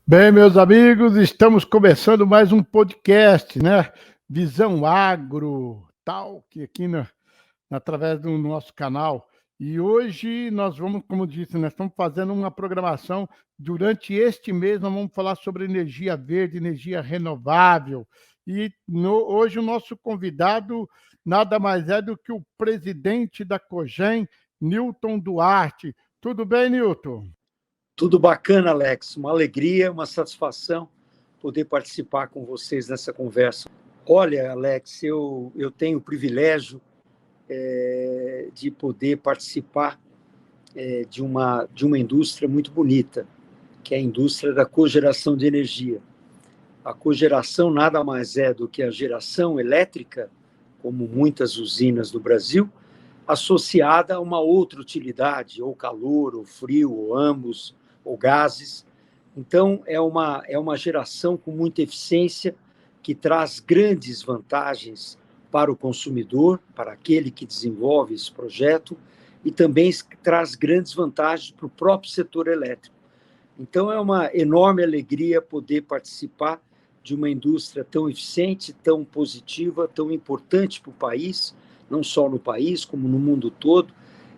Bem, meus amigos, estamos começando mais um podcast, né? Visão Agro, tal, que aqui através do nosso canal. E hoje nós vamos, como disse, nós estamos fazendo uma programação. Durante este mês, nós vamos falar sobre energia verde, energia renovável. E hoje o nosso convidado nada mais é do que o presidente da Cogen, Newton Duarte. Tudo bem, Newton? Tudo bacana, Alex. Uma alegria, uma satisfação poder participar com vocês nessa conversa. Olha, Alex, eu tenho o privilégio de poder participar de uma indústria muito bonita, que é a indústria da cogeração de energia. A cogeração nada mais é do que a geração elétrica, como muitas usinas do Brasil, associada a uma outra utilidade, ou calor, ou frio, ou ambos, ou gases. Então, é uma geração com muita eficiência, que traz grandes vantagens para o consumidor, para aquele que desenvolve esse projeto, e também traz grandes vantagens para o próprio setor elétrico. Então, é uma enorme alegria poder participar de uma indústria tão eficiente, tão positiva, tão importante para o país, não só no país, como no mundo todo.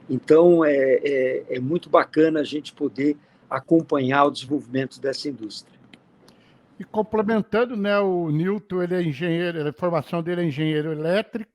Então, é muito bacana a gente poder acompanhar o desenvolvimento dessa indústria. E complementando, né, o Newton, ele é engenheiro, a formação dele é engenheiro elétrico,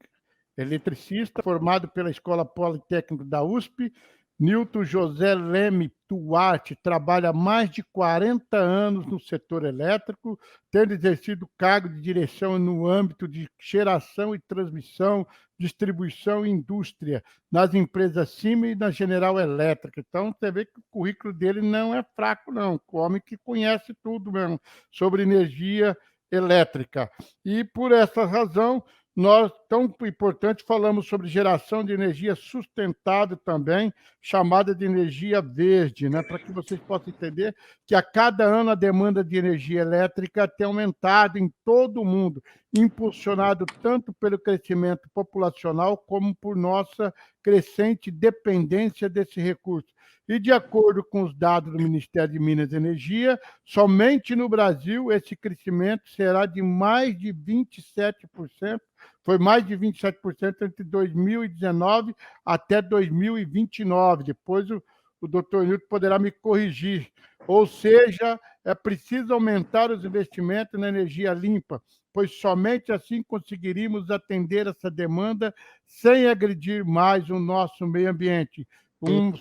eletricista, formado pela Escola Politécnica da USP. Newton José Leme Duarte trabalha há mais de 40 anos no setor elétrico, tendo exercido cargo de direção no âmbito de geração e transmissão, distribuição e indústria, nas empresas Siemens e na General Elétrica. Então, você vê que o currículo dele não é fraco, não. O homem que conhece tudo mesmo sobre energia elétrica. E, por essa razão, nós, tão importante, falamos sobre geração de energia sustentável também, chamada de energia verde, né? Para que vocês possam entender que a cada ano a demanda de energia elétrica tem aumentado em todo o mundo, impulsionado tanto pelo crescimento populacional como por nossa crescente dependência desse recurso. E, de acordo com os dados do Ministério de Minas e Energia, somente no Brasil esse crescimento será de mais de 27%. Foi mais de 27% entre 2019 até 2029. Depois o doutor Nilton poderá me corrigir. Ou seja, é preciso aumentar os investimentos na energia limpa, pois somente assim conseguiríamos atender essa demanda sem agredir mais o nosso meio ambiente.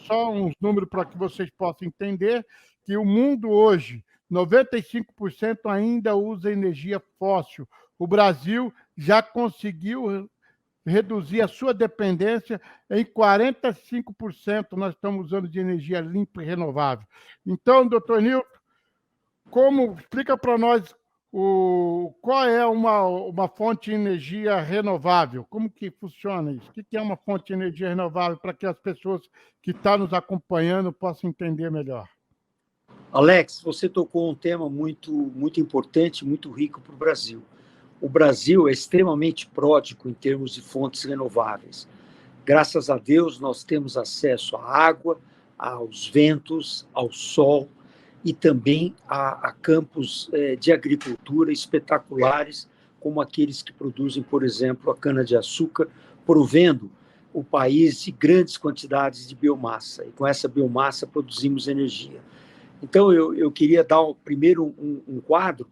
Só uns números para que vocês possam entender que o mundo hoje, 95% ainda usa energia fóssil. O Brasil já conseguiu reduzir a sua dependência em 45%. Nós estamos usando de energia limpa e renovável. Então, doutor Nilton, explica para nós qual é uma fonte de energia renovável? Como que funciona isso? O que é uma fonte de energia renovável para que as pessoas que estão nos acompanhando possam entender melhor? Alex, você tocou um tema muito, muito importante, muito rico para o Brasil. O Brasil é extremamente pródigo em termos de fontes renováveis. Graças a Deus, nós temos acesso à água, aos ventos, ao sol e também a campos de agricultura espetaculares, como aqueles que produzem, por exemplo, a cana-de-açúcar, provendo o país de grandes quantidades de biomassa. E com essa biomassa produzimos energia. Então, eu queria dar primeiro um quadro.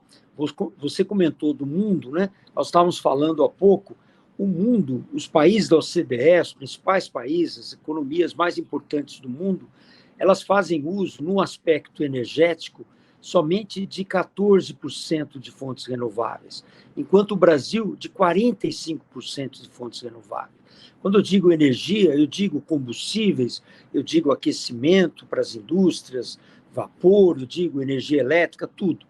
Você comentou do mundo, né? Nós estávamos falando há pouco. O mundo, os países da OCDE, os principais países, as economias mais importantes do mundo, elas fazem uso, no aspecto energético, somente de 14% de fontes renováveis, enquanto o Brasil, de 45% de fontes renováveis. Quando eu digo energia, eu digo combustíveis, eu digo aquecimento para as indústrias, vapor, eu digo energia elétrica, tudo.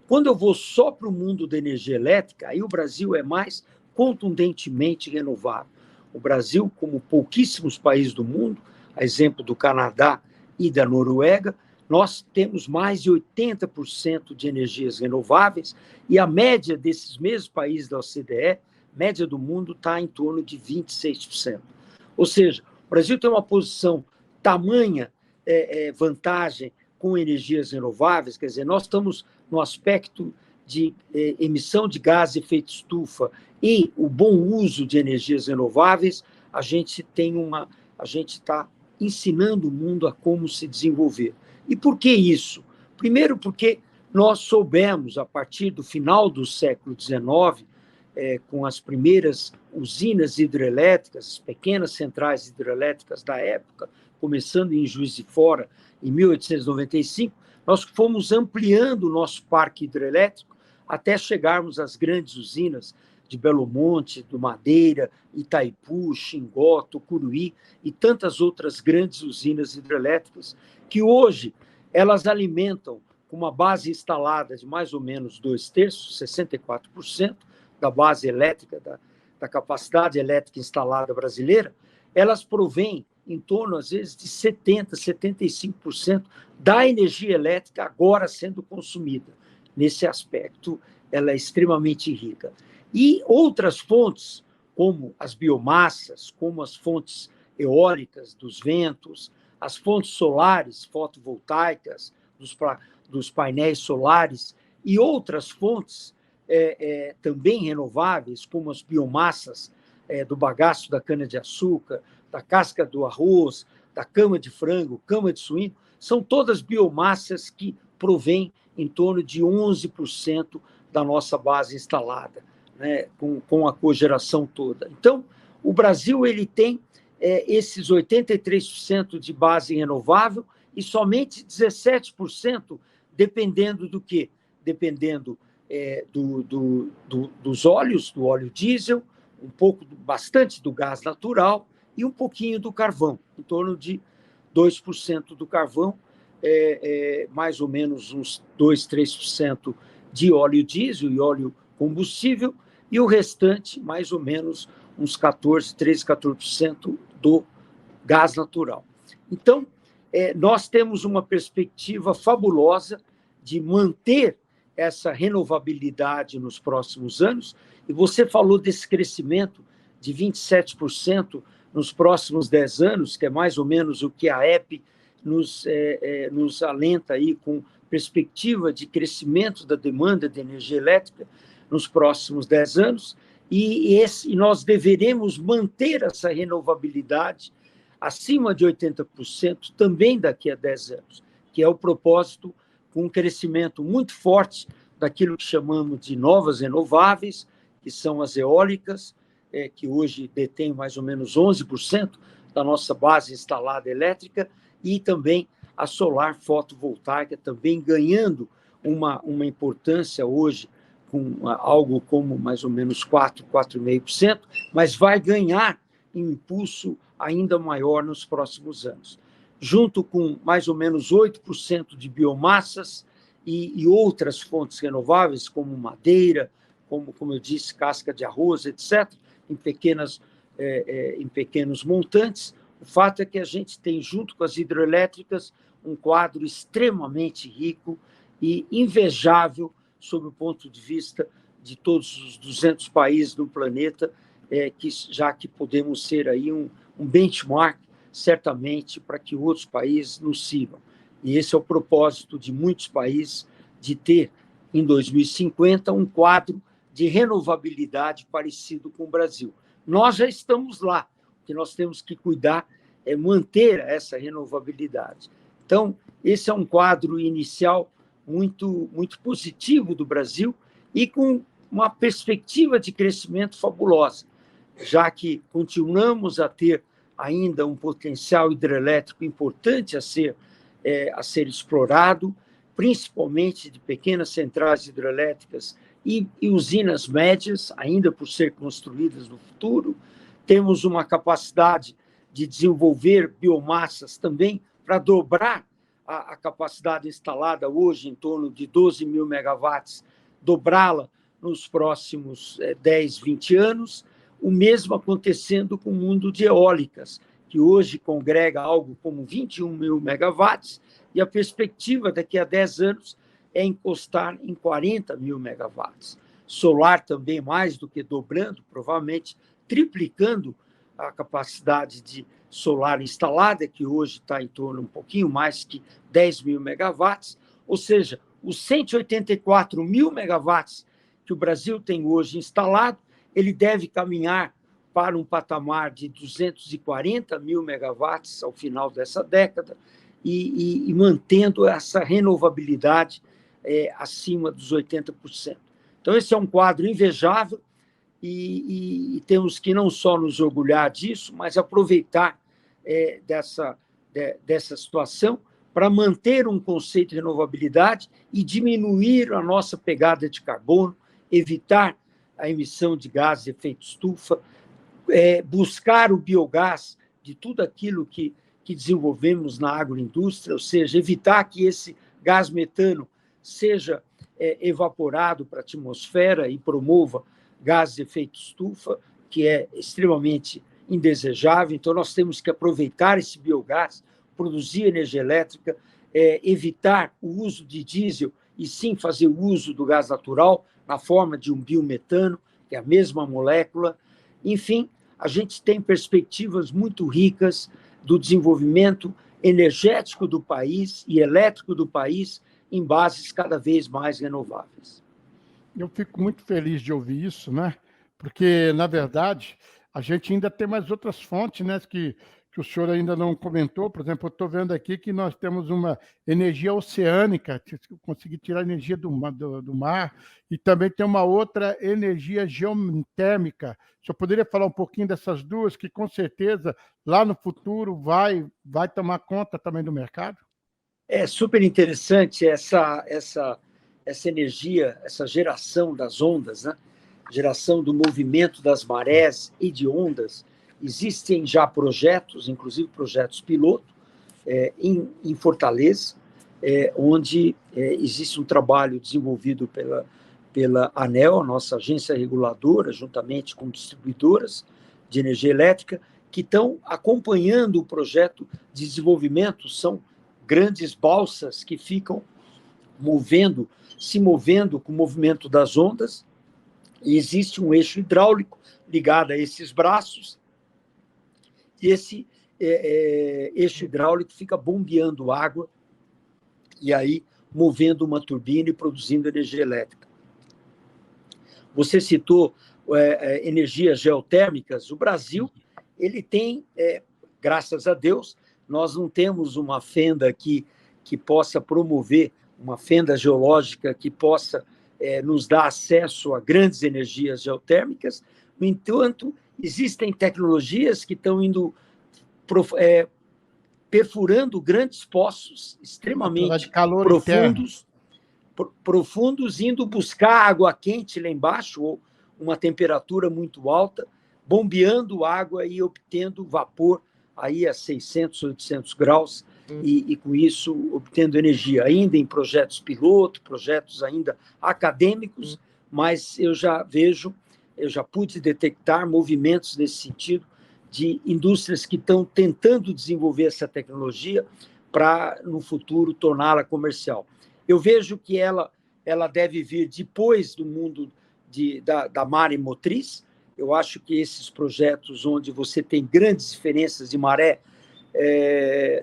Quando eu vou só para o mundo da energia elétrica, aí o Brasil é mais contundentemente renovável. O Brasil, como pouquíssimos países do mundo, a exemplo do Canadá e da Noruega, nós temos mais de 80% de energias renováveis e a média desses mesmos países da OCDE, média do mundo, está em torno de 26%. Ou seja, o Brasil tem uma posição tamanha vantagem com energias renováveis, quer dizer, nós estamos no aspecto de emissão de gás de efeito estufa e o bom uso de energias renováveis, a gente está ensinando o mundo a como se desenvolver. E por que isso? Primeiro, porque nós soubemos, a partir do final do século XIX, com as primeiras usinas hidrelétricas, as pequenas centrais hidrelétricas da época, começando em Juiz de Fora, em 1895, nós fomos ampliando o nosso parque hidrelétrico até chegarmos às grandes usinas de Belo Monte, do Madeira, Itaipu, Xingó, Tucuruí e tantas outras grandes usinas hidrelétricas que hoje elas alimentam com uma base instalada de mais ou menos 2/3, 64% da base elétrica, da capacidade elétrica instalada brasileira, elas provêm em torno, às vezes, de 70%, 75% da energia elétrica agora sendo consumida. Nesse aspecto, ela é extremamente rica. E outras fontes, como as biomassas, como as fontes eólicas dos ventos, as fontes solares, fotovoltaicas, dos painéis solares, e outras fontes também renováveis, como as biomassas do bagaço da cana-de-açúcar, da casca do arroz, da cama de frango, cama de suíno, são todas biomassas que provêm em torno de 11% da nossa base instalada, né, com a cogeração toda. Então, o Brasil ele tem esses 83% de base renovável e somente 17% dependendo do quê? Dependendo dos óleos, do óleo diesel, bastante do gás natural e um pouquinho do carvão, em torno de 2% do carvão, mais ou menos uns 2%, 3% de óleo diesel e óleo combustível, e o restante, mais ou menos, uns 13%, 14% do gás natural. Então, nós temos uma perspectiva fabulosa de manter essa renovabilidade nos próximos anos, e você falou desse crescimento de 27% nos próximos 10 anos, que é mais ou menos o que a EP nos alenta aí com perspectiva de crescimento da demanda de energia elétrica nos próximos 10 anos, e nós deveremos manter essa renovabilidade acima de 80% também daqui a 10 anos, que é o propósito com um crescimento muito forte daquilo que chamamos de novas renováveis, que são as eólicas, que hoje detêm mais ou menos 11% da nossa base instalada elétrica, e também a solar fotovoltaica, também ganhando uma importância hoje, com algo como mais ou menos 4,5%, mas vai ganhar um impulso ainda maior nos próximos anos. Junto com mais ou menos 8% de biomassas e outras fontes renováveis, como madeira, como eu disse, casca de arroz, etc., em pequenos montantes. O fato é que a gente tem, junto com as hidrelétricas, um quadro extremamente rico e invejável sob o ponto de vista de todos os 200 países do planeta, já que podemos ser aí um benchmark, certamente, para que outros países nos sigam. E esse é o propósito de muitos países, de ter, em 2050, um quadro de renovabilidade parecido com o Brasil. Nós já estamos lá. O que nós temos que cuidar é manter essa renovabilidade. Então, esse é um quadro inicial muito, muito positivo do Brasil e com uma perspectiva de crescimento fabulosa, já que continuamos a ter ainda um potencial hidrelétrico importante a ser explorado, principalmente de pequenas centrais hidrelétricas e usinas médias, ainda por ser construídas no futuro. Temos uma capacidade de desenvolver biomassas também para dobrar a capacidade instalada hoje, em torno de 12 mil megawatts, dobrá-la nos próximos 10, 20 anos. O mesmo acontecendo com o mundo de eólicas, que hoje congrega algo como 21 mil megawatts, e a perspectiva daqui a 10 anos é encostar em 40 mil megawatts. Solar também mais do que dobrando, provavelmente triplicando a capacidade de solar instalada, que hoje está em torno um pouquinho mais que 10 mil megawatts, ou seja, os 184 mil megawatts que o Brasil tem hoje instalado, ele deve caminhar para um patamar de 240 mil megawatts ao final dessa década e mantendo essa renovabilidade acima dos 80%. Então, esse é um quadro invejável e temos que não só nos orgulhar disso, mas aproveitar dessa situação para manter um conceito de renovabilidade e diminuir a nossa pegada de carbono, evitar a emissão de gases de efeito estufa, buscar o biogás de tudo aquilo que desenvolvemos na agroindústria, ou seja, evitar que esse gás metano seja evaporado para a atmosfera e promova gases de efeito estufa, que é extremamente indesejável. Então, nós temos que aproveitar esse biogás, produzir energia elétrica, evitar o uso de diesel e sim fazer o uso do gás natural na forma de um biometano, que é a mesma molécula. Enfim, a gente tem perspectivas muito ricas do desenvolvimento energético do país e elétrico do país em bases cada vez mais renováveis. Eu fico muito feliz de ouvir isso, né? Porque, na verdade, a gente ainda tem mais outras fontes, né, que o senhor ainda não comentou. Por exemplo, eu estou vendo aqui que nós temos uma energia oceânica, conseguir tirar energia do mar, e também tem uma outra energia geotérmica. O senhor poderia falar um pouquinho dessas duas, que com certeza lá no futuro vai tomar conta também do mercado? É super interessante essa energia, essa geração das ondas, né? Geração do movimento das marés e de ondas. Existem já projetos, inclusive projetos piloto, em Fortaleza, onde existe um trabalho desenvolvido pela ANEEL, a nossa agência reguladora, juntamente com distribuidoras de energia elétrica, que estão acompanhando o projeto de desenvolvimento. São grandes balsas que ficam se movendo com o movimento das ondas, e existe um eixo hidráulico ligado a esses braços, e esse eixo hidráulico fica bombeando água e aí movendo uma turbina e produzindo energia elétrica. Você citou energias geotérmicas. O Brasil ele tem, graças a Deus, nós não temos uma fenda aqui que possa promover, uma fenda geológica que possa nos dar acesso a grandes energias geotérmicas. No entanto, existem tecnologias que estão indo perfurando grandes poços extremamente profundos, indo buscar água quente lá embaixo, ou uma temperatura muito alta, bombeando água e obtendo vapor aí a 600, 800 graus, e com isso obtendo energia, ainda em projetos piloto, projetos ainda acadêmicos, mas eu já pude detectar movimentos nesse sentido de indústrias que estão tentando desenvolver essa tecnologia para, no futuro, torná-la comercial. Eu vejo que ela deve vir depois do mundo da maremotriz. Eu acho que esses projetos onde você tem grandes diferenças de maré,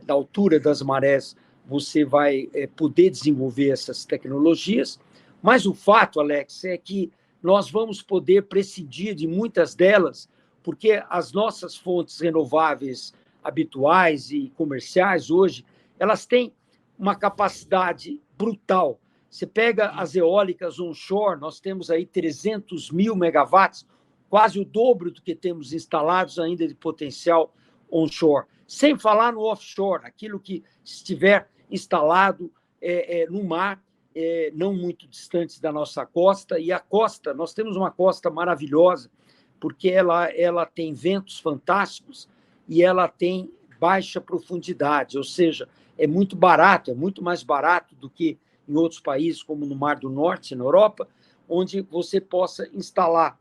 da altura das marés, você vai poder desenvolver essas tecnologias. Mas o fato, Alex, é que nós vamos poder prescindir de muitas delas, porque as nossas fontes renováveis habituais e comerciais hoje, elas têm uma capacidade brutal. Você pega as eólicas onshore, nós temos aí 300 mil megawatts, quase o dobro do que temos instalados ainda de potencial onshore. Sem falar no offshore, aquilo que estiver instalado no mar, não muito distantes da nossa costa. E a costa, nós temos uma costa maravilhosa, porque ela tem ventos fantásticos e ela tem baixa profundidade, ou seja, é muito barato, é muito mais barato do que em outros países, como no Mar do Norte, na Europa, onde você possa instalar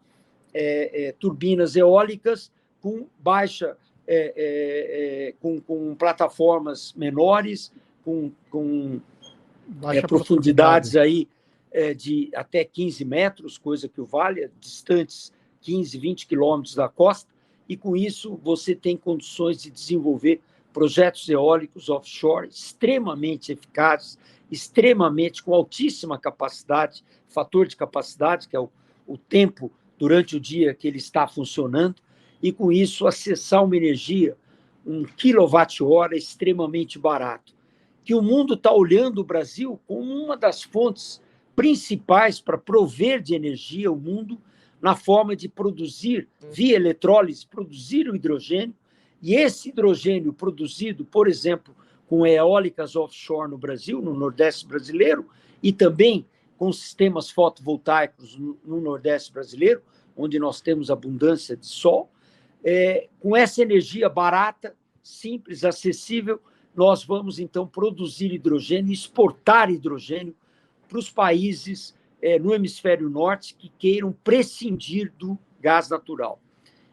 turbinas eólicas com baixa, com plataformas menores, com profundidades aí de até 15 metros, coisa que o vale, distantes 15, 20 quilômetros da costa, e, com isso, você tem condições de desenvolver projetos eólicos offshore extremamente eficazes, extremamente com altíssima capacidade, fator de capacidade, que é o tempo durante o dia que ele está funcionando, e, com isso, acessar uma energia, 1 kWh extremamente barato, que o mundo está olhando o Brasil como uma das fontes principais para prover de energia ao mundo, na forma de produzir, via eletrólise, produzir o hidrogênio, e esse hidrogênio produzido, por exemplo, com eólicas offshore no Brasil, no Nordeste brasileiro, e também com sistemas fotovoltaicos no Nordeste brasileiro, onde nós temos abundância de sol, com essa energia barata, simples, acessível, nós vamos, então, produzir hidrogênio, exportar hidrogênio para os países no hemisfério norte que queiram prescindir do gás natural.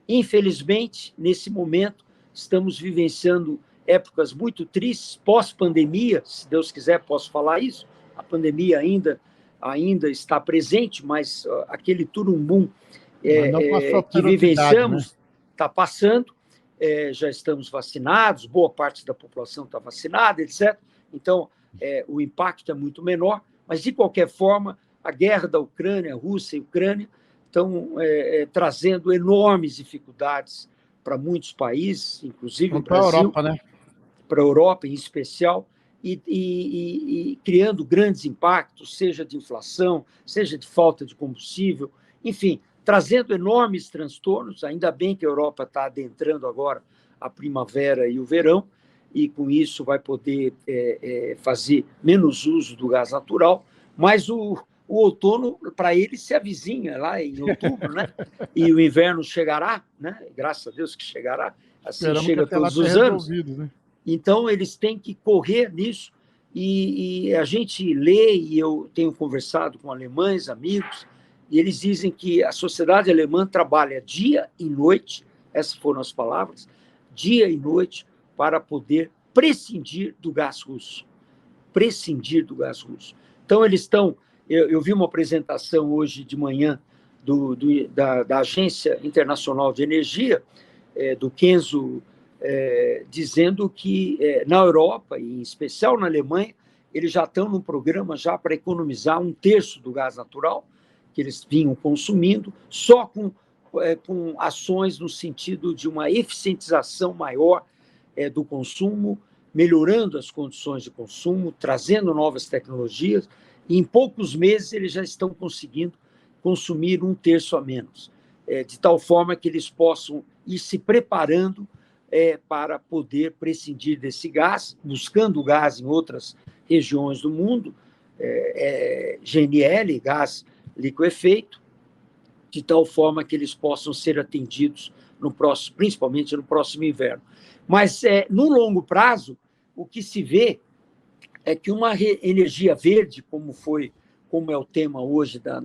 Infelizmente, nesse momento, estamos vivenciando épocas muito tristes, pós-pandemia, se Deus quiser, posso falar isso, a pandemia ainda está presente, mas aquele turumbum que vivenciamos está passando, já estamos vacinados, boa parte da população está vacinada, etc. Então, o impacto é muito menor, mas, de qualquer forma, a guerra da Ucrânia, Rússia e Ucrânia, estão trazendo enormes dificuldades para muitos países, inclusive o Brasil, para a Europa, né? Para a Europa em especial, e criando grandes impactos, seja de inflação, seja de falta de combustível, enfim, trazendo enormes transtornos. Ainda bem que a Europa está adentrando agora a primavera e o verão, e com isso vai poder fazer menos uso do gás natural, mas o outono, para ele, se avizinha lá em outubro, né? E o inverno chegará, né? Graças a Deus que chegará, assim chega todos os anos. Né? Então, eles têm que correr nisso, e a gente lê, e eu tenho conversado com alemães, amigos, e eles dizem que a sociedade alemã trabalha dia e noite, essas foram as palavras, dia e noite, para poder prescindir do gás russo. Prescindir do gás russo. Então, eles estão... Eu vi uma apresentação hoje de manhã da Agência Internacional de Energia, do Kenzo, dizendo que na Europa, e em especial na Alemanha, eles já estão num programa já para economizar 1/3 do gás natural que eles vinham consumindo, só com ações no sentido de uma eficientização maior do consumo, melhorando as condições de consumo, trazendo novas tecnologias, e em poucos meses eles já estão conseguindo consumir 1/3 a menos, de tal forma que eles possam ir se preparando para poder prescindir desse gás, buscando gás em outras regiões do mundo, GNL, gás liquefeito, de tal forma que eles possam ser atendidos principalmente no próximo inverno. Mas, no longo prazo, o que se vê é que uma energia verde, como é o tema hoje da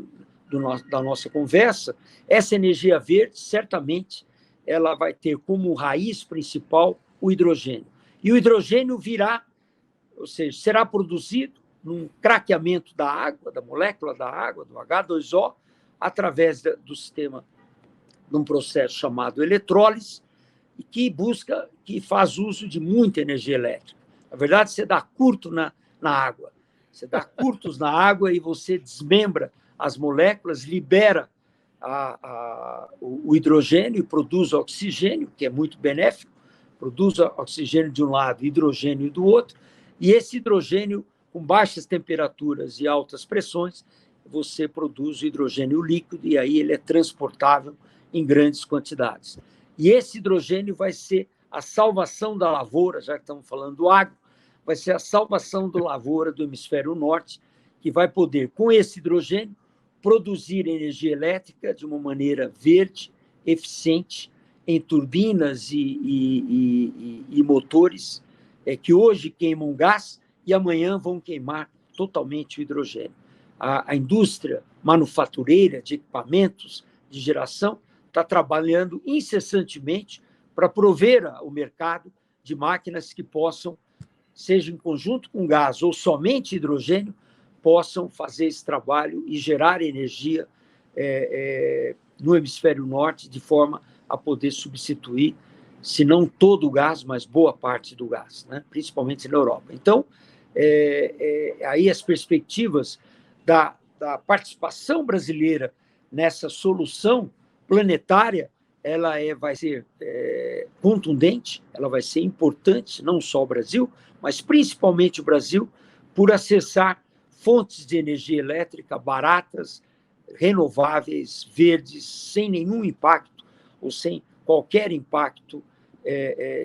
nossa conversa, essa energia verde, certamente, ela vai ter como raiz principal o hidrogênio. E o hidrogênio virá, ou seja, será produzido num craqueamento da água, da molécula da água, do H2O, através do sistema, de um processo chamado eletrólise, que faz uso de muita energia elétrica. Na verdade, você dá curto na água. Você dá curtos na água e você desmembra as moléculas, libera o hidrogênio e produz oxigênio, que é muito benéfico, produz oxigênio de um lado e hidrogênio do outro, e esse hidrogênio, com baixas temperaturas e altas pressões, você produz o hidrogênio líquido, e aí ele é transportável em grandes quantidades. E esse hidrogênio vai ser a salvação da lavoura, já que estamos falando do agro, vai ser a salvação da lavoura do hemisfério norte, que vai poder, com esse hidrogênio, produzir energia elétrica de uma maneira verde, eficiente, em turbinas e motores que hoje queimam gás e amanhã vão queimar totalmente o hidrogênio. A indústria manufatureira de equipamentos de geração está trabalhando incessantemente para prover o mercado de máquinas que possam, seja em conjunto com gás ou somente hidrogênio, possam fazer esse trabalho e gerar energia no hemisfério norte de forma a poder substituir, se não todo o gás, mas boa parte do gás, né? Principalmente na Europa. Então, aí as perspectivas da participação brasileira nessa solução planetária, ela vai ser contundente, ela vai ser importante, não só o Brasil, mas principalmente o Brasil, por acessar fontes de energia elétrica baratas, renováveis, verdes, sem nenhum impacto, ou sem qualquer impacto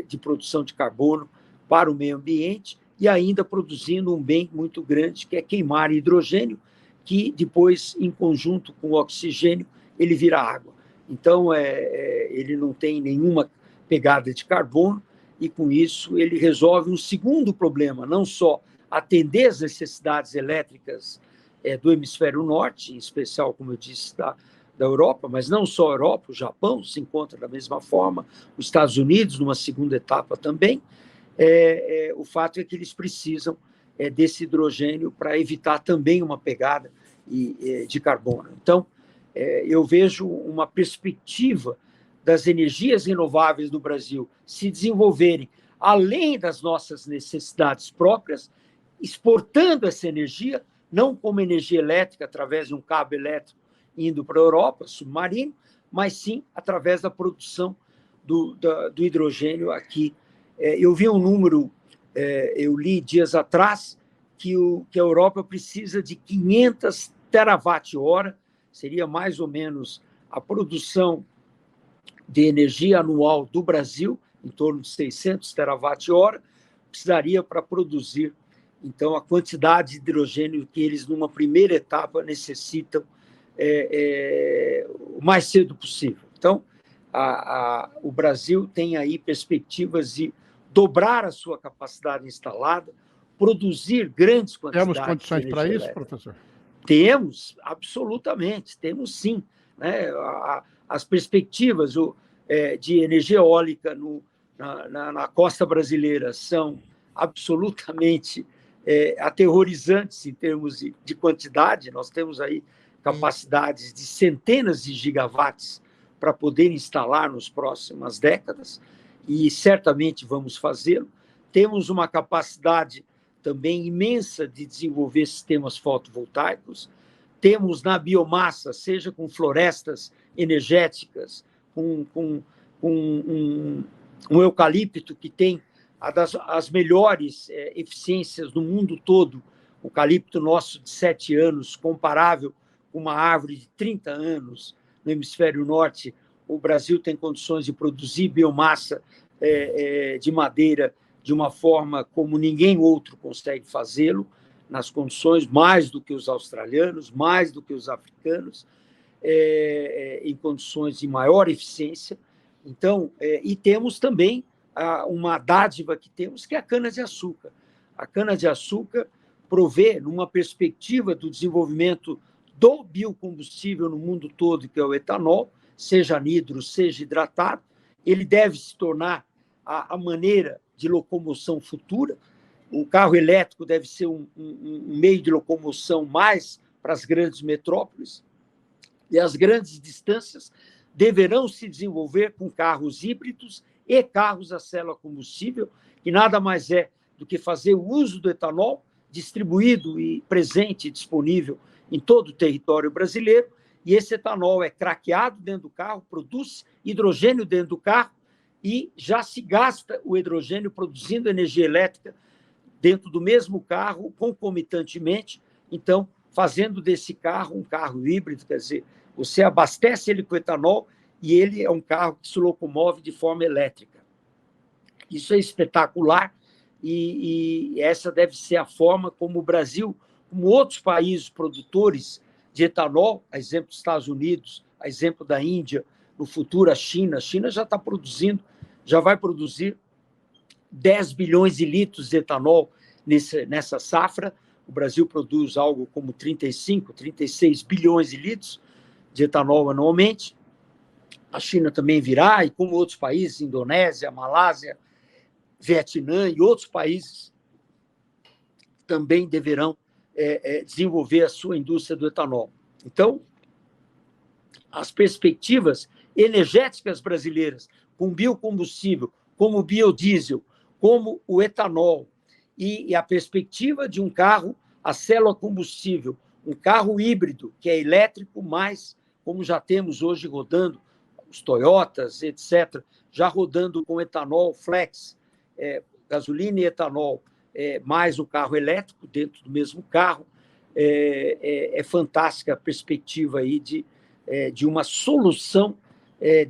de produção de carbono para o meio ambiente, e ainda produzindo um bem muito grande, que é queimar hidrogênio, que depois, em conjunto com o oxigênio, ele vira água. Então, ele não tem nenhuma pegada de carbono, e com isso ele resolve um segundo problema, não só atender as necessidades elétricas do hemisfério norte, em especial, como eu disse, da Europa, mas não só a Europa, o Japão se encontra da mesma forma, os Estados Unidos, numa segunda etapa também. O fato é que eles precisam desse hidrogênio para evitar também uma pegada de carbono. Então, eu vejo uma perspectiva das energias renováveis no Brasil se desenvolverem além das nossas necessidades próprias, exportando essa energia, não como energia elétrica através de um cabo elétrico indo para a Europa, submarino, mas sim através da produção do hidrogênio aqui. Eu vi um número, eu li dias atrás, que a Europa precisa de 500 terawatt-hora, seria mais ou menos a produção de energia anual do Brasil, em torno de 600 terawatt-hora, precisaria para produzir, então, a quantidade de hidrogênio que eles, numa primeira etapa, necessitam o mais cedo possível. Então, o Brasil tem aí perspectivas de dobrar a sua capacidade instalada, produzir grandes quantidades de energia. Temos condições para isso, professor? Temos, absolutamente, temos sim, né? As perspectivas de energia eólica na costa brasileira são absolutamente aterrorizantes em termos de quantidade. Nós temos aí capacidades de centenas de gigawatts para poder instalar nas próximas décadas, e certamente vamos fazê-lo. Temos uma capacidade também imensa de desenvolver sistemas fotovoltaicos. Temos na biomassa, seja com florestas energéticas, com um eucalipto que tem as melhores eficiências no mundo todo, o eucalipto nosso de 7 anos, comparável com uma árvore de 30 anos no hemisfério norte. O Brasil tem condições de produzir biomassa de madeira de uma forma como ninguém outro consegue fazê-lo, nas condições mais do que os australianos, mais do que os africanos, em condições de maior eficiência. Então, e temos também uma dádiva que temos, que é a cana-de-açúcar. A cana-de-açúcar provê, numa perspectiva do desenvolvimento do biocombustível no mundo todo, que é o etanol, seja anidro, seja hidratado, ele deve se tornar a maneira de locomoção futura. O carro elétrico deve ser um meio de locomoção mais para as grandes metrópoles, e as grandes distâncias deverão se desenvolver com carros híbridos e carros a célula combustível, que nada mais é do que fazer o uso do etanol distribuído e presente e disponível em todo o território brasileiro, e esse etanol é craqueado dentro do carro, produz hidrogênio dentro do carro, e já se gasta o hidrogênio produzindo energia elétrica dentro do mesmo carro, concomitantemente, então, fazendo desse carro um carro híbrido, quer dizer, você abastece ele com etanol e ele é um carro que se locomove de forma elétrica. Isso é espetacular, e essa deve ser a forma como o Brasil, como outros países produtores de etanol, a exemplo dos Estados Unidos, a exemplo da Índia, no futuro a China já está produzindo, já vai produzir 10 bilhões de litros de etanol nessa safra. O Brasil produz algo como 35, 36 bilhões de litros de etanol anualmente. A China também virá, e como outros países, Indonésia, Malásia, Vietnã e outros países também deverão desenvolver a sua indústria do etanol. Então, as perspectivas energéticas brasileiras, com biocombustível, como o biodiesel, como o etanol, e a perspectiva de um carro a célula combustível, um carro híbrido, que é elétrico, mas, como já temos hoje rodando, os Toyotas, etc., já rodando com etanol flex, gasolina e etanol, mais o carro elétrico dentro do mesmo carro, é fantástica a perspectiva aí de uma solução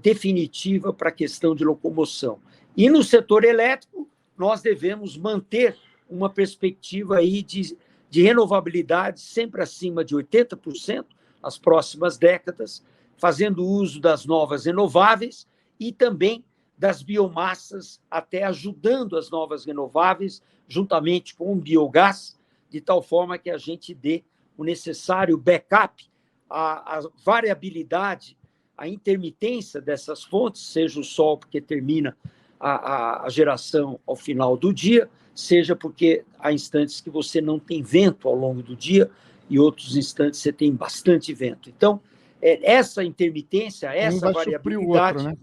definitiva para a questão de locomoção. E no setor elétrico, nós devemos manter uma perspectiva aí de renovabilidade sempre acima de 80% nas próximas décadas, fazendo uso das novas renováveis e também das biomassas, até ajudando as novas renováveis, juntamente com o biogás, de tal forma que a gente dê o necessário backup, a variabilidade, a intermitência dessas fontes, seja o sol, porque termina a geração ao final do dia, seja porque há instantes que você não tem vento ao longo do dia e outros instantes você tem bastante vento. Então, essa intermitência, essa variabilidade, outro, né?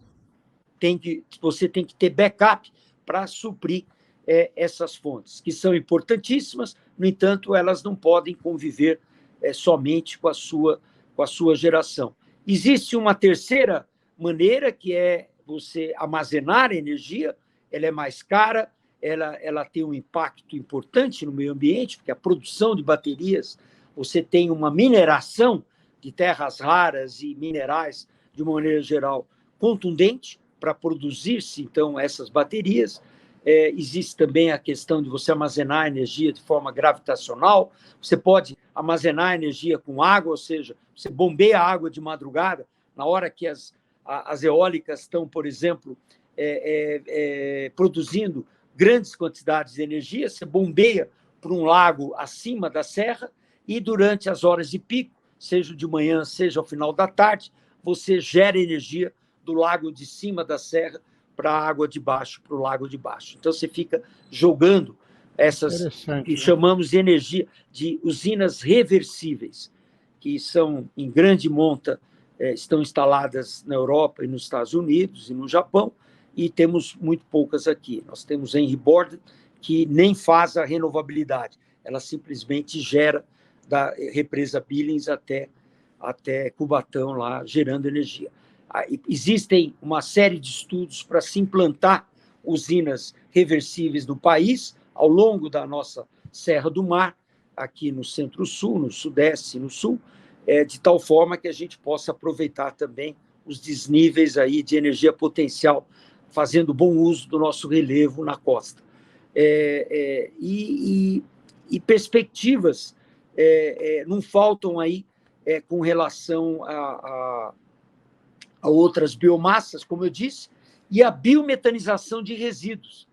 Você tem que ter backup para suprir essas fontes, que são importantíssimas, no entanto, elas não podem conviver somente com a sua geração. Existe uma terceira maneira, que é você armazenar energia, ela é mais cara, ela tem um impacto importante no meio ambiente, porque a produção de baterias, você tem uma mineração de terras raras e minerais, de uma maneira geral, contundente, para produzir-se, então, essas baterias. Existe também a questão de você armazenar energia de forma gravitacional, você pode armazenar energia com água, ou seja, você bombeia a água de madrugada, na hora que as eólicas estão, por exemplo, produzindo grandes quantidades de energia, você bombeia para um lago acima da serra e durante as horas de pico, seja de manhã, seja ao final da tarde, você gera energia do lago de cima da serra para a água de baixo, para o lago de baixo. Então, você fica jogando essas que chamamos de energia, de usinas reversíveis, que são em grande monta, estão instaladas na Europa e nos Estados Unidos e no Japão, e temos muito poucas aqui. Nós temos a Henry Borden, que nem faz a renovabilidade, ela simplesmente gera da represa Billings até Cubatão, lá, gerando energia. Existem uma série de estudos para se implantar usinas reversíveis no país, ao longo da nossa Serra do Mar, aqui no Centro-Sul, no Sudeste e no Sul, de tal forma que a gente possa aproveitar também os desníveis aí de energia potencial, fazendo bom uso do nosso relevo na costa. E perspectivas não faltam aí com relação a outras biomassas, como eu disse, e a biometanização de resíduos.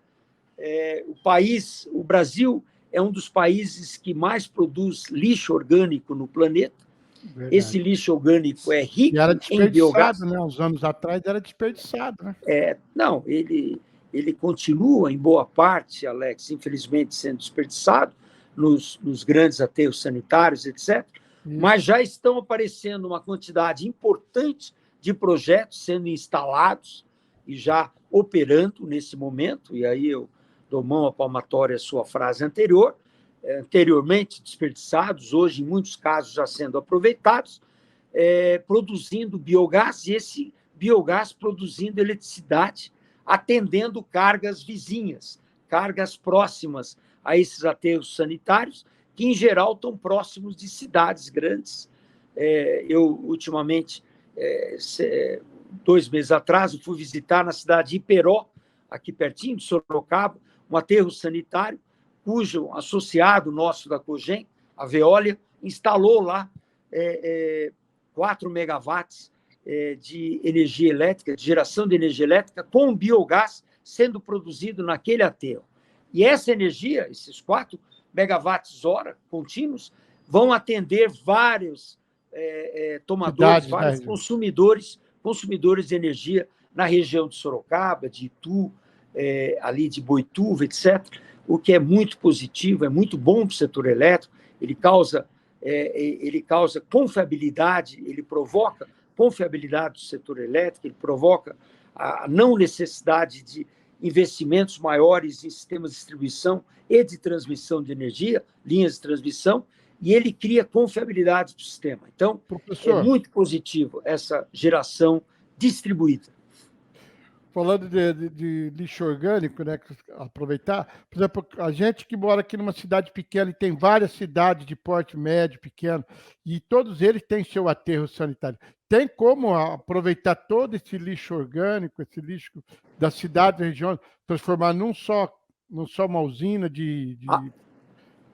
O Brasil é um dos países que mais produz lixo orgânico no planeta. Verdade. Esse lixo orgânico é rico em biogás. Né? Uns anos atrás era desperdiçado. Né? Não, ele continua, em boa parte, Alex, infelizmente, sendo desperdiçado nos grandes aterros sanitários, etc. Mas já estão aparecendo uma quantidade importante de projetos sendo instalados e já operando nesse momento, e aí eu dou mão à palmatória à sua frase anteriormente desperdiçados, hoje, em muitos casos, já sendo aproveitados, produzindo biogás, e esse biogás produzindo eletricidade, atendendo cargas vizinhas, cargas próximas a esses aterros sanitários, que, em geral, estão próximos de cidades grandes. Eu, ultimamente, 2 meses atrás, eu fui visitar na cidade de Iperó, aqui pertinho de Sorocaba, um aterro sanitário, cujo associado nosso da Cogem, a Veolia, instalou lá 4 megawatts de energia elétrica, de geração de energia elétrica, com biogás sendo produzido naquele aterro. E essa energia, esses 4 megawatts-hora contínuos, vão atender vários tomadores, vários consumidores de energia na região de Sorocaba, de Itu, ali de Boituva, etc., o que é muito positivo, é muito bom para o setor elétrico, ele causa confiabilidade, ele provoca confiabilidade do setor elétrico, ele provoca a não necessidade de investimentos maiores em sistemas de distribuição e de transmissão de energia, linhas de transmissão, e ele cria confiabilidade do sistema. Então, Professor, é muito positivo essa geração distribuída. falando de lixo orgânico, né, aproveitar, por exemplo, a gente que mora aqui numa cidade pequena e tem várias cidades de porte médio, pequeno, e todos eles têm seu aterro sanitário. Tem como aproveitar todo esse lixo orgânico, esse lixo da cidade, da região, transformar num só uma usina de...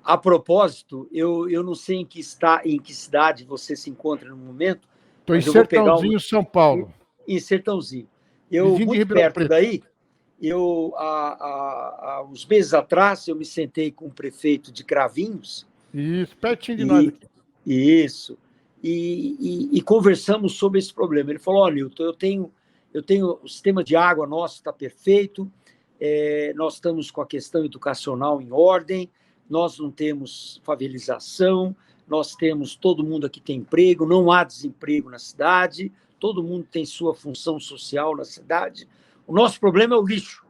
A propósito, eu não sei em que cidade você se encontra no momento. Estou em Sertãozinho, São Paulo. Em Sertãozinho. Eu, muito perto daí, uns meses atrás, eu me sentei com o prefeito de Cravinhos. Isso, pertinho de nós aqui. Isso. E conversamos sobre esse problema. Ele falou: olha, Nilton, eu tenho o sistema de água nosso está perfeito, nós estamos com a questão educacional em ordem, nós não temos favelização, todo mundo aqui tem emprego, não há desemprego na cidade, todo mundo tem sua função social na cidade. O nosso problema é o lixo.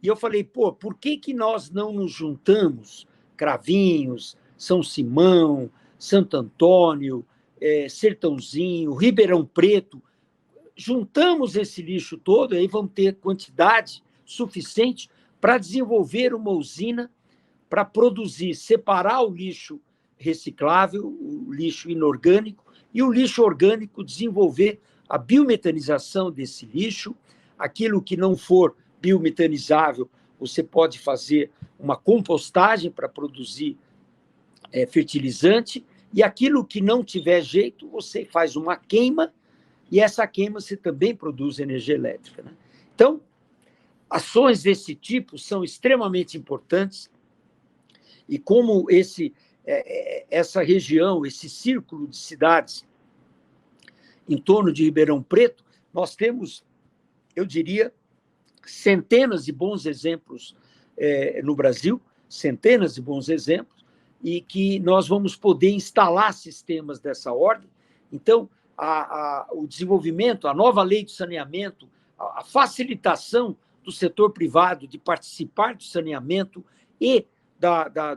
E eu falei, por que nós não nos juntamos, Cravinhos, São Simão, Santo Antônio, Sertãozinho, Ribeirão Preto, juntamos esse lixo todo, aí vamos ter quantidade suficiente para desenvolver uma usina para produzir, separar o lixo reciclável, o lixo inorgânico, e o lixo orgânico, desenvolver a biometanização desse lixo. Aquilo que não for biometanizável, você pode fazer uma compostagem para produzir fertilizante, e aquilo que não tiver jeito, você faz uma queima, e essa queima você também produz energia elétrica, né? Então, ações desse tipo são extremamente importantes, e como essa região, esse círculo de cidades em torno de Ribeirão Preto, nós temos, eu diria, centenas de bons exemplos no Brasil, centenas de bons exemplos, e que nós vamos poder instalar sistemas dessa ordem. Então, o desenvolvimento, a nova lei de saneamento, a facilitação do setor privado de participar do saneamento e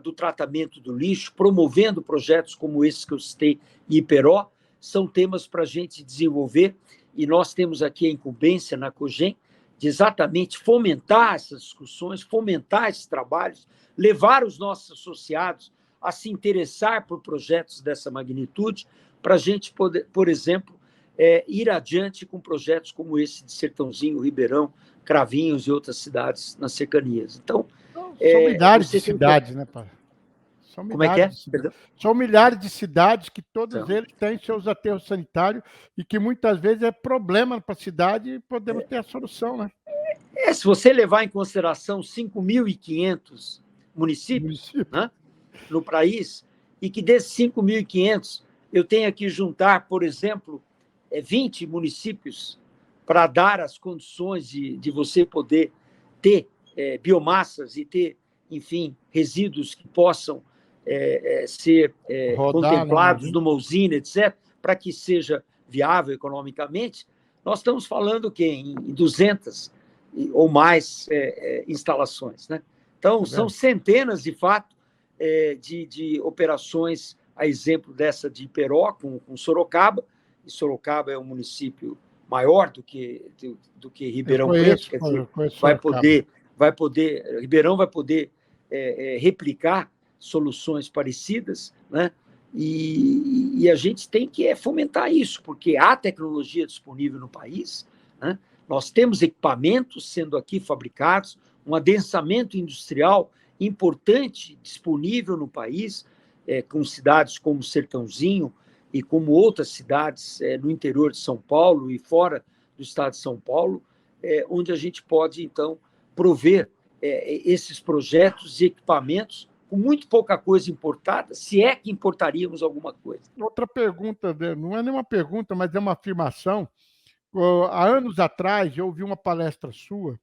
do tratamento do lixo, promovendo projetos como esses que eu citei em Iperó, são temas para a gente desenvolver, e nós temos aqui a incumbência na COGEM de exatamente fomentar essas discussões, fomentar esses trabalhos, levar os nossos associados a se interessar por projetos dessa magnitude, para a gente poder, por exemplo, ir adiante com projetos como esse de Sertãozinho, Ribeirão, Cravinhos e outras cidades nas cercanias. Então, são milhares de cidades, né, pai? Como é que é? São milhares de cidades que todos eles têm seus aterros sanitários e que muitas vezes é problema para a cidade e podemos ter a solução, né? Se você levar em consideração 5.500 municípios, né, no país, e que desses 5.500 eu tenho que juntar, por exemplo, 20 municípios para dar as condições de você poder ter biomassas e ter, enfim, resíduos que possam ser contemplados numa usina, etc., para que seja viável economicamente, nós estamos falando o quê? Em 200 ou mais instalações, né? Então, são centenas, de fato, de operações, a exemplo dessa de Iperó, com Sorocaba, e Sorocaba é um município maior do que Ribeirão Preto, quer dizer, Ribeirão vai poder replicar soluções parecidas, né? E a gente tem que fomentar isso, porque há tecnologia disponível no país, né? Nós temos equipamentos sendo aqui fabricados, um adensamento industrial importante disponível no país, com cidades como Sertãozinho e como outras cidades no interior de São Paulo e fora do estado de São Paulo, onde a gente pode, então, prover esses projetos e equipamentos com muito pouca coisa importada, se é que importaríamos alguma coisa. Outra pergunta, não é nenhuma pergunta, mas é uma afirmação. Há anos atrás, eu ouvi uma palestra sua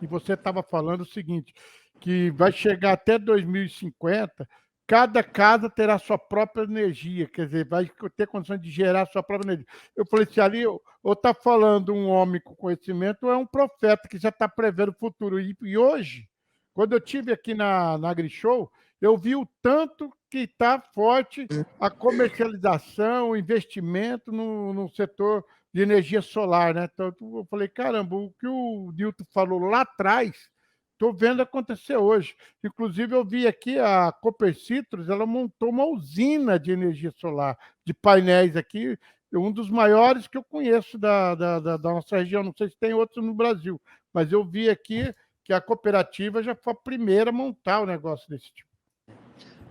e você estava falando o seguinte, que vai chegar até 2050 cada casa terá sua própria energia, quer dizer, vai ter condições de gerar sua própria energia. Eu falei assim, ali, ou está falando um homem com conhecimento, ou é um profeta que já está prevendo o futuro. E hoje, quando eu estive aqui na AgriShow, eu vi o tanto que está forte a comercialização, o investimento no setor de energia solar, né? Então, eu falei, caramba, o que o Newton falou lá atrás, estou vendo acontecer hoje. Inclusive, eu vi aqui a Cooper Citrus, ela montou uma usina de energia solar, de painéis aqui, um dos maiores que eu conheço da nossa região. Não sei se tem outros no Brasil, mas eu vi aqui que a cooperativa já foi a primeira a montar o negócio desse tipo.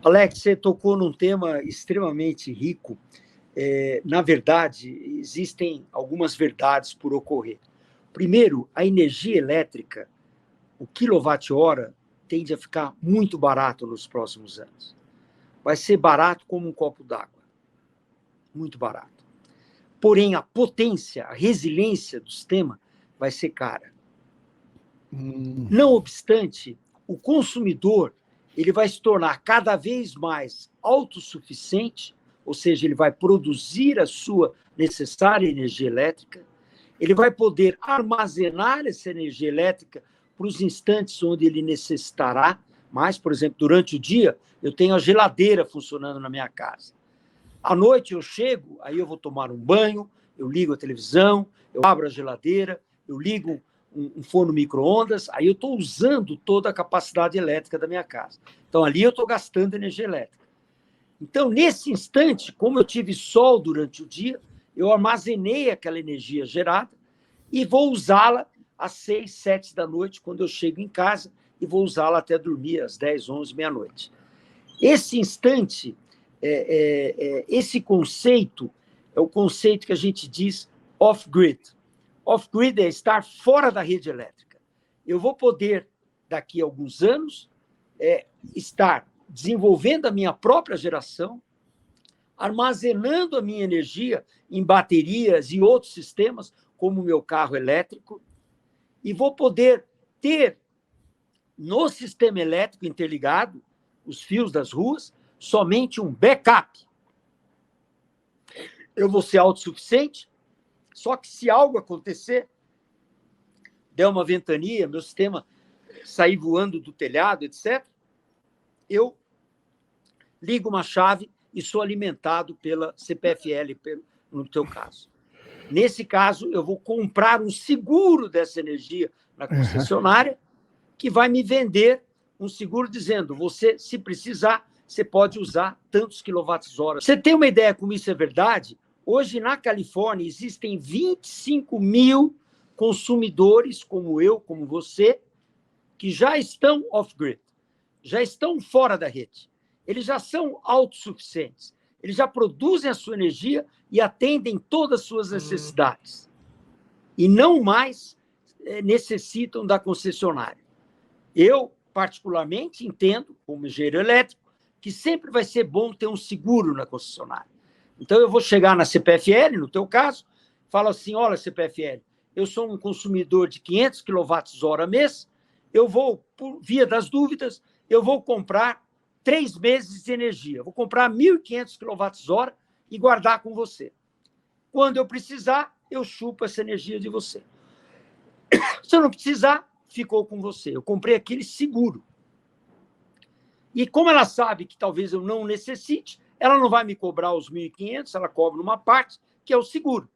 Alex, você tocou num tema extremamente rico. Na verdade, existem algumas verdades por ocorrer. Primeiro, a energia elétrica, o quilowatt-hora, tende a ficar muito barato nos próximos anos. Vai ser barato como um copo d'água. Muito barato. Porém, a potência, a resiliência do sistema vai ser cara. Não obstante, o consumidor ele vai se tornar cada vez mais autossuficiente, ou seja, ele vai produzir a sua necessária energia elétrica, ele vai poder armazenar essa energia elétrica para os instantes onde ele necessitará mais. Por exemplo, durante o dia, eu tenho a geladeira funcionando na minha casa. À noite eu chego, aí eu vou tomar um banho, eu ligo a televisão, eu abro a geladeira, eu ligo um forno micro-ondas, aí eu estou usando toda a capacidade elétrica da minha casa. Então, ali eu estou gastando energia elétrica. Então, nesse instante, como eu tive sol durante o dia, eu armazenei aquela energia gerada e vou usá-la às 6, 7 da noite, quando eu chego em casa, e vou usá-la até dormir às 10, 11, meia-noite. Esse instante, esse conceito é o conceito que a gente diz off-grid. Off-grid é estar fora da rede elétrica. Eu vou poder, daqui a alguns anos, estar desenvolvendo a minha própria geração, armazenando a minha energia em baterias e outros sistemas, como o meu carro elétrico, e vou poder ter no sistema elétrico interligado, os fios das ruas, somente um backup. Eu vou ser autossuficiente, só que se algo acontecer, der uma ventania, meu sistema sair voando do telhado, etc., eu ligo uma chave e sou alimentado pela CPFL, no teu caso. Nesse caso, eu vou comprar um seguro dessa energia na concessionária, que vai me vender um seguro dizendo, você, se precisar, você pode usar tantos quilowatts-hora. Você tem uma ideia como isso é verdade? Hoje, na Califórnia, existem 25 mil consumidores, como eu, como você, que já estão off-grid, já estão fora da rede. Eles já são autossuficientes. Eles já produzem a sua energia e atendem todas as suas necessidades. E não mais necessitam da concessionária. Eu, particularmente, entendo, como engenheiro elétrico, que sempre vai ser bom ter um seguro na concessionária. Então, eu vou chegar na CPFL, no teu caso, falo assim, olha, CPFL, eu sou um consumidor de 500 kWh mês, eu vou, por via das dúvidas, eu vou comprar 3 meses de energia. Vou comprar 1.500 kWh e guardar com você. Quando eu precisar, eu chupo essa energia de você. Se eu não precisar, ficou com você. Eu comprei aquele seguro. E como ela sabe que talvez eu não necessite, ela não vai me cobrar os 1.500, ela cobra uma parte, que é o seguro.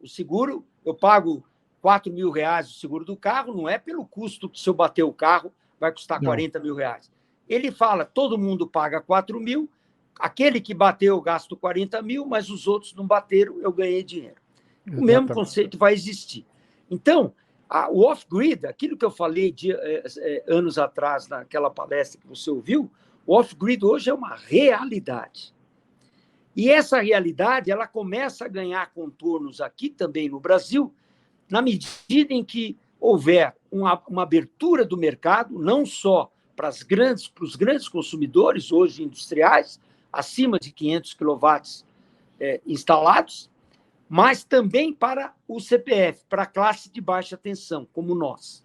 O seguro, eu pago R$4.000 o seguro do carro, não é pelo custo que se eu bater o carro vai custar R$40.000. Ele fala, todo mundo paga 4 mil, aquele que bateu eu gasto 40 mil, mas os outros não bateram, eu ganhei dinheiro. Exatamente. O mesmo conceito vai existir. Então, o off-grid, aquilo que eu falei anos atrás, naquela palestra que você ouviu, o off-grid hoje é uma realidade. E essa realidade ela começa a ganhar contornos aqui também no Brasil, na medida em que houver uma abertura do mercado, não só para os grandes consumidores, hoje industriais, acima de 500 quilowatts instalados, mas também para o CPF, para a classe de baixa tensão, como nós.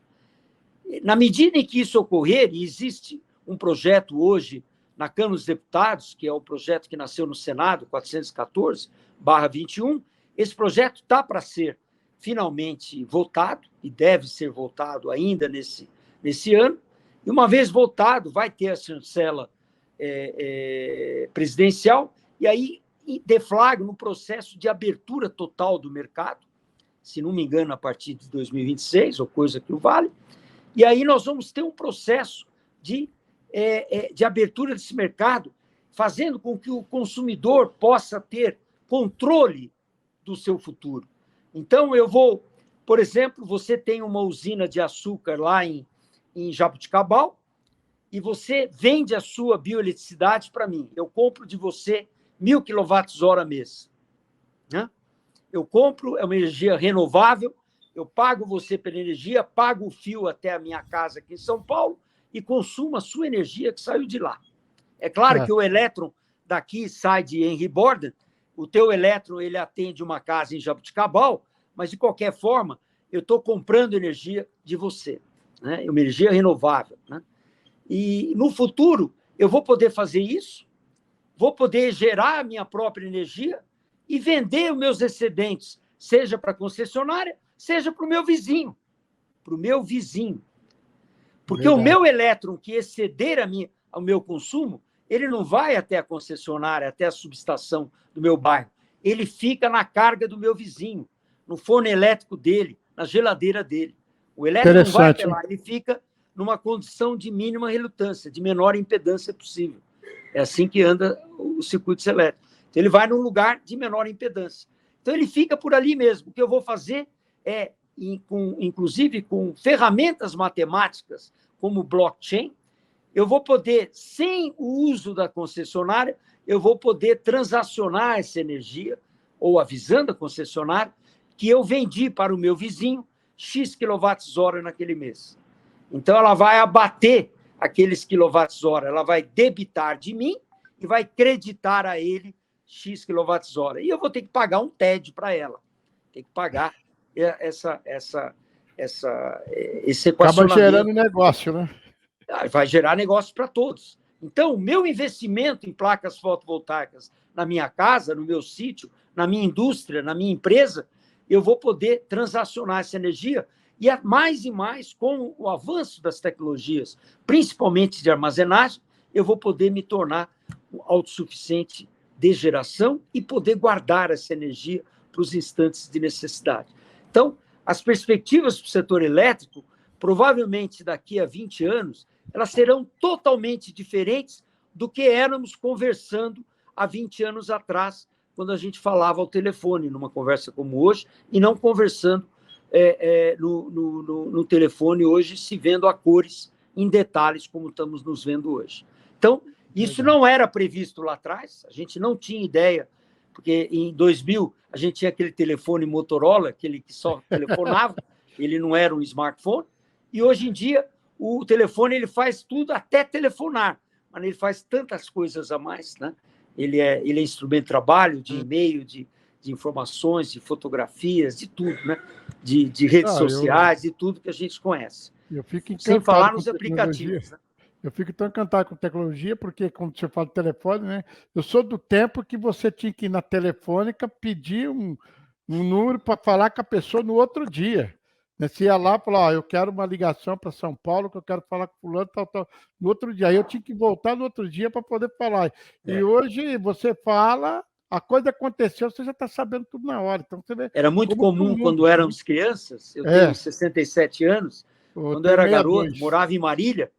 Na medida em que isso ocorrer, e existe um projeto hoje na Câmara dos Deputados, que é o projeto que nasceu no Senado, 414/21, esse projeto está para ser finalmente votado, e deve ser votado ainda nesse ano, e uma vez votado, vai ter a chancela presidencial, e aí deflagra um processo de abertura total do mercado, se não me engano, a partir de 2026, ou coisa que o vale, e aí nós vamos ter um processo de abertura desse mercado, fazendo com que o consumidor possa ter controle do seu futuro. Então, por exemplo, você tem uma usina de açúcar lá em Jaboticabal, e você vende a sua bioeletricidade para mim. Eu compro de você 1.000 kWh mês. Né? Eu compro, é uma energia renovável, eu pago você pela energia, pago o fio até a minha casa aqui em São Paulo e consumo a sua energia que saiu de lá. É claro que o elétron daqui sai de Henry Borden, o teu elétron ele atende uma casa em Jaboticabal, mas, de qualquer forma, eu estou comprando energia de você, né? Uma energia renovável. Né? E, no futuro, eu vou poder fazer isso, vou poder gerar a minha própria energia e vender os meus excedentes, seja para a concessionária, seja para o meu vizinho. Para o meu vizinho. Porque o meu elétron que exceder ao meu consumo, ele não vai até a concessionária, até a subestação do meu bairro. Ele fica na carga do meu vizinho, no forno elétrico dele, na geladeira dele. O elétron não vai até lá, ele fica numa condição de mínima relutância, de menor impedância possível. É assim que anda o circuito elétrico. Então, ele vai num lugar de menor impedância. Então, ele fica por ali mesmo. O que eu vou fazer é, inclusive com ferramentas matemáticas, como blockchain, eu vou poder, sem o uso da concessionária, eu vou poder transacionar essa energia, ou avisando a concessionária, que eu vendi para o meu vizinho X kWh naquele mês. Então, ela vai abater aqueles quilowatts-hora, ela vai debitar de mim e vai creditar a ele X kWh. E eu vou ter que pagar um TED para ela. Tem que pagar esse equacionamento. Acaba gerando negócio, né? Vai gerar negócio para todos. Então, o meu investimento em placas fotovoltaicas na minha casa, no meu sítio, na minha indústria, na minha empresa, eu vou poder transacionar essa energia e mais e mais, com o avanço das tecnologias, principalmente de armazenagem, eu vou poder me tornar autossuficiente de geração e poder guardar essa energia para os instantes de necessidade. Então, as perspectivas para o setor elétrico, provavelmente daqui a 20 anos, elas serão totalmente diferentes do que éramos conversando há 20 anos atrás, quando a gente falava ao telefone, numa conversa como hoje, e não conversando no telefone hoje, se vendo a cores em detalhes, como estamos nos vendo hoje. Então, isso não era previsto lá atrás, a gente não tinha ideia, porque em 2000 a gente tinha aquele telefone Motorola, aquele que só telefonava, ele não era um smartphone, e hoje em dia o telefone ele faz tudo, até telefonar, mas ele faz tantas coisas a mais, né? Ele é instrumento de trabalho, de e-mail, de informações, de fotografias, de tudo, né? De redes sociais, de tudo que a gente conhece. Eu fico encantado. Sem falar nos aplicativos, né? Eu fico tão encantado com tecnologia, porque, quando você fala de telefone, né? Eu sou do tempo que você tinha que ir na telefônica pedir um número para falar com a pessoa no outro dia. Você ia lá e falava, eu quero uma ligação para São Paulo, que eu quero falar com fulano, tal. No outro dia. Aí eu tinha que voltar no outro dia para poder falar. E hoje você fala, a coisa aconteceu, você já está sabendo tudo na hora. Então, você vê. Era muito comum quando éramos crianças, eu tenho 67 anos, quando eu era garoto, morava em Marília,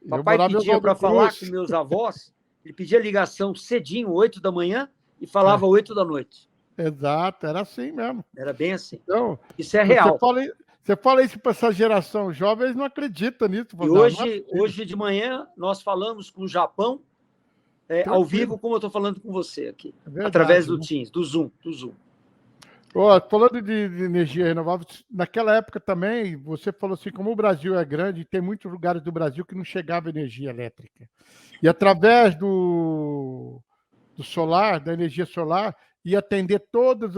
papai pedia para falar com meus avós, ele pedia ligação cedinho, 8 da manhã, e falava 8 da noite. Exato, era assim mesmo. Era bem assim. Então, isso é real. Você fala isso para essa geração jovem, eles não acreditam nisso. E hoje de manhã nós falamos com o Japão, ao vivo, como eu estou falando com você aqui, através do Teams, do Zoom. Falando de energia renovável, naquela época também, você falou assim, como o Brasil é grande, tem muitos lugares do Brasil que não chegava energia elétrica. E através do solar, da energia solar, ia atender todas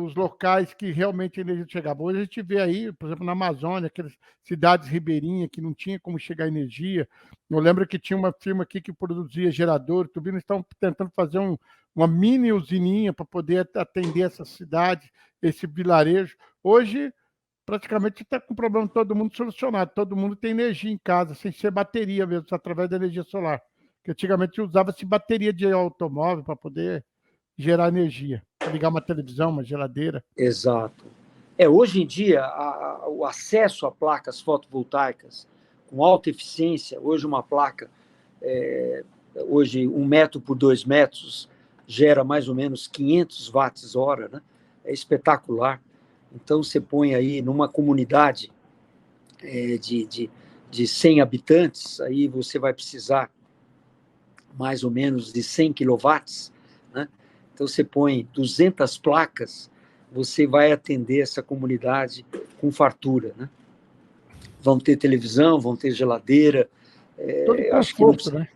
os locais que realmente a energia chegava. Hoje a gente vê aí, por exemplo, na Amazônia, aquelas cidades ribeirinhas que não tinha como chegar energia. Eu lembro que tinha uma firma aqui que produzia gerador, turbina, estão tentando fazer uma mini usininha para poder atender essa cidade, esse vilarejo. Hoje, praticamente está com o problema de todo mundo solucionado. Todo mundo tem energia em casa, sem ser bateria mesmo, através da energia solar. Porque antigamente usava-se bateria de automóvel para poder gerar energia, para ligar uma televisão, uma geladeira. Exato. Hoje em dia, o acesso a placas fotovoltaicas com alta eficiência, hoje uma placa, hoje 1 metro por 2 metros, gera mais ou menos 500 watts-hora, né? É espetacular. Então, você põe aí numa comunidade de 100 habitantes, aí você vai precisar mais ou menos de 100 quilowatts, né? Então, você põe 200 placas, você vai atender essa comunidade com fartura, né? Vão ter televisão, vão ter geladeira. Todo conforto, né?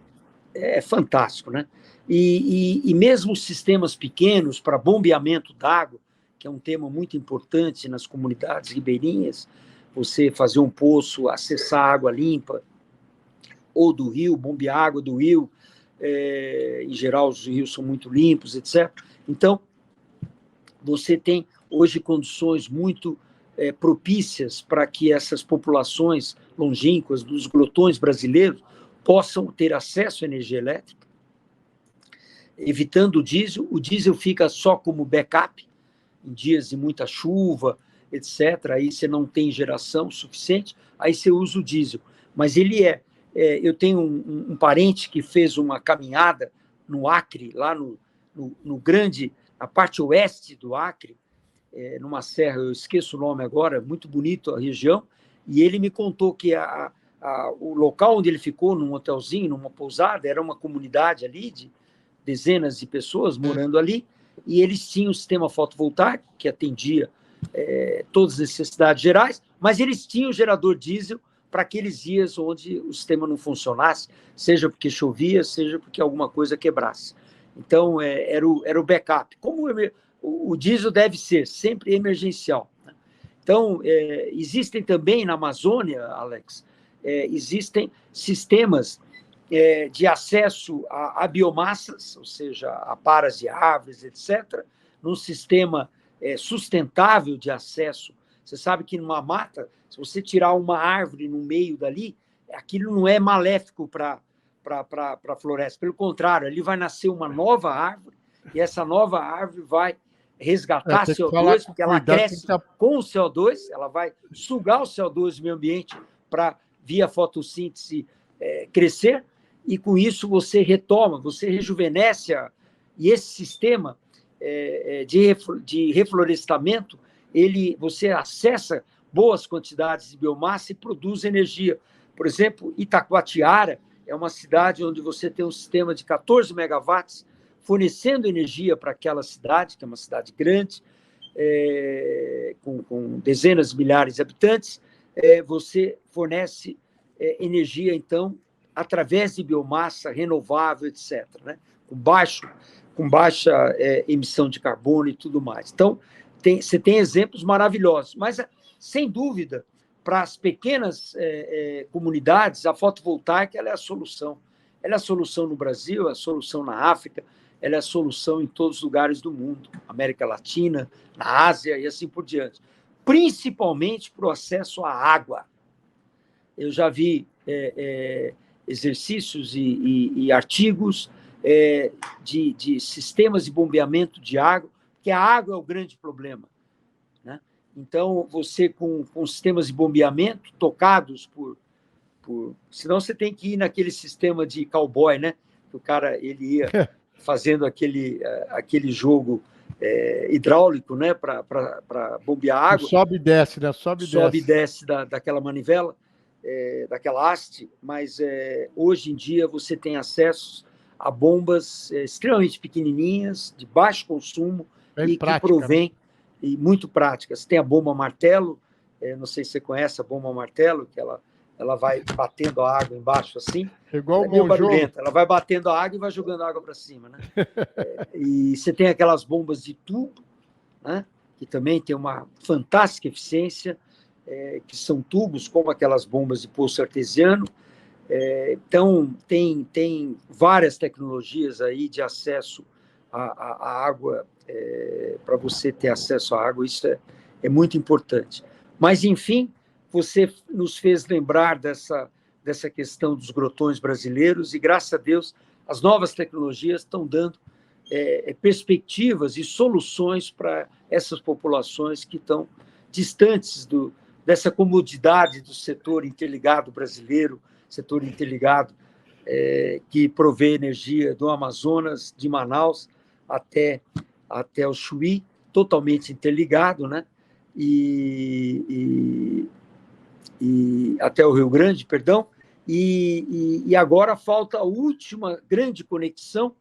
É fantástico, né? E mesmo sistemas pequenos para bombeamento d'água, que é um tema muito importante nas comunidades ribeirinhas, você fazer um poço, acessar água limpa, ou do rio, bombear água do rio, em geral os rios são muito limpos, etc. Então, você tem hoje condições muito propícias para que essas populações longínquas dos glotões brasileiros possam ter acesso à energia elétrica, evitando o diesel. O diesel fica só como backup, em dias de muita chuva, etc. Aí você não tem geração suficiente, aí você usa o diesel. Mas ele eu tenho um parente que fez uma caminhada no Acre, lá no grande, na parte oeste do Acre, numa serra, eu esqueço o nome agora, muito bonito a região, e ele me contou que o local onde ele ficou, num hotelzinho, numa pousada, era uma comunidade ali de dezenas de pessoas morando ali, e eles tinham um sistema fotovoltaico que atendia todas as necessidades gerais, mas eles tinham um gerador diesel para aqueles dias onde o sistema não funcionasse, seja porque chovia, seja porque alguma coisa quebrasse. Então, era o backup. Como o diesel deve ser, sempre emergencial, né? Então, existem também na Amazônia, Alex, existem sistemas de acesso a biomassas, ou seja, a paras de árvores, etc., num sistema sustentável de acesso. Você sabe que numa mata, se você tirar uma árvore no meio dali, aquilo não é maléfico para a floresta. Pelo contrário, ali vai nascer uma nova árvore, e essa nova árvore vai resgatar CO2, porque ela cresce com o CO2, ela vai sugar o CO2 do meio ambiente para, via fotossíntese, crescer, e com isso você retoma, você rejuvenesce, e esse sistema de reflorestamento, você acessa boas quantidades de biomassa e produz energia. Por exemplo, Itacoatiara é uma cidade onde você tem um sistema de 14 megawatts fornecendo energia para aquela cidade, que é uma cidade grande, com dezenas de milhares de habitantes. Você fornece energia, então, através de biomassa renovável, etc., né? com baixa emissão de carbono e tudo mais. Então, você tem exemplos maravilhosos, mas, sem dúvida, para as pequenas comunidades, a fotovoltaica ela é a solução. Ela é a solução no Brasil, é a solução na África, ela é a solução em todos os lugares do mundo, América Latina, na Ásia e assim por diante. Principalmente para o acesso à água. Eu já vi exercícios e artigos de sistemas de bombeamento de água, que a água é o grande problema, né? Então, você com sistemas de bombeamento tocados senão você tem que ir naquele sistema de cowboy, né? O cara ele ia fazendo aquele jogo hidráulico, né? Para bombear água. Sobe e desce, né? Sobe e desce daquela manivela, daquela haste, mas hoje em dia você tem acesso a bombas extremamente pequenininhas, de baixo consumo, bem prática, que provém, né? E muito práticas. Tem a bomba martelo, não sei se você conhece a bomba martelo, que ela vai batendo a água embaixo assim. Igual ela é meio barulhenta, ela vai batendo a água e vai jogando a água para cima, né? E você tem aquelas bombas de tubo, né, que também tem uma fantástica eficiência, que são tubos, como aquelas bombas de poço artesiano. Então, tem várias tecnologias aí de acesso à água, para você ter acesso à água, isso é muito importante. Mas, enfim, você nos fez lembrar dessa questão dos grotões brasileiros, e, graças a Deus, as novas tecnologias estão dando perspectivas e soluções para essas populações que estão distantes dessa comodidade do setor interligado brasileiro, setor interligado que provê energia do Amazonas, de Manaus até o Chuí, totalmente interligado, né? E até o Rio Grande, perdão, e agora falta a última grande conexão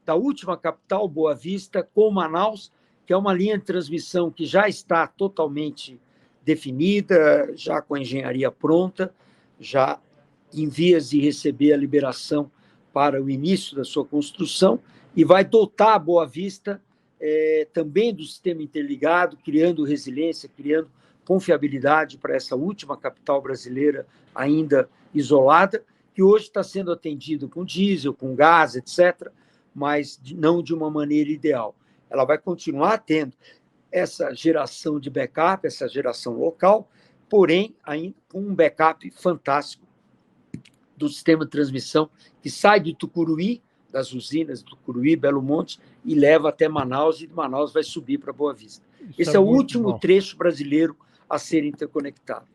da última capital, Boa Vista, com Manaus, que é uma linha de transmissão que já está totalmente definida, já com a engenharia pronta, já em vias de receber a liberação para o início da sua construção, e vai dotar a Boa Vista também do sistema interligado, criando resiliência, criando confiabilidade para essa última capital brasileira ainda isolada, que hoje está sendo atendido com diesel, com gás, etc., mas não de uma maneira ideal. Ela vai continuar tendo essa geração de backup, essa geração local, porém, ainda com um backup fantástico do sistema de transmissão que sai de Tucuruí, das usinas de Tucuruí, Belo Monte, e leva até Manaus, e de Manaus vai subir para Boa Vista. Esse é o último trecho brasileiro a ser interconectado.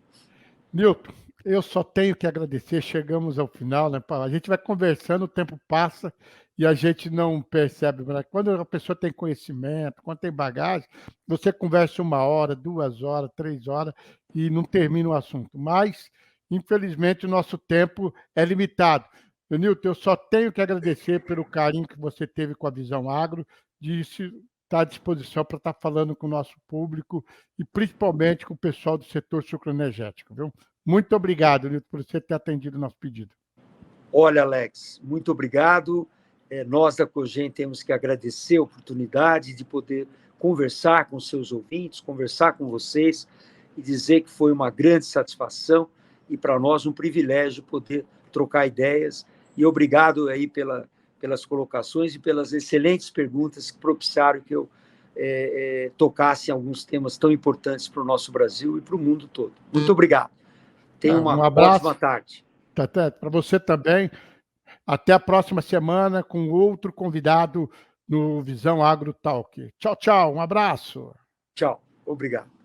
Nilton, eu só tenho que agradecer, chegamos ao final, né? A gente vai conversando, o tempo passa e a gente não percebe. Quando a pessoa tem conhecimento, quando tem bagagem, você conversa 1 hora, 2 horas, 3 horas e não termina o assunto. Mas, infelizmente, o nosso tempo é limitado. Nilton, eu só tenho que agradecer pelo carinho que você teve com a Visão Agro, de estar à disposição para estar falando com o nosso público e principalmente com o pessoal do setor sucroenergético, viu? Muito obrigado, Nilton, por você ter atendido o nosso pedido. Olha, Alex, muito obrigado. Nós da Cogen temos que agradecer a oportunidade de poder conversar com seus ouvintes, conversar com vocês e dizer que foi uma grande satisfação e para nós um privilégio poder trocar ideias. E obrigado aí pelas colocações e pelas excelentes perguntas que propiciaram que eu tocasse em alguns temas tão importantes para o nosso Brasil e para o mundo todo. Muito obrigado. Tenha uma ótima tarde. Para você também. Até a próxima semana com outro convidado no Visão Agro Talk. Tchau, tchau. Um abraço. Tchau. Obrigado.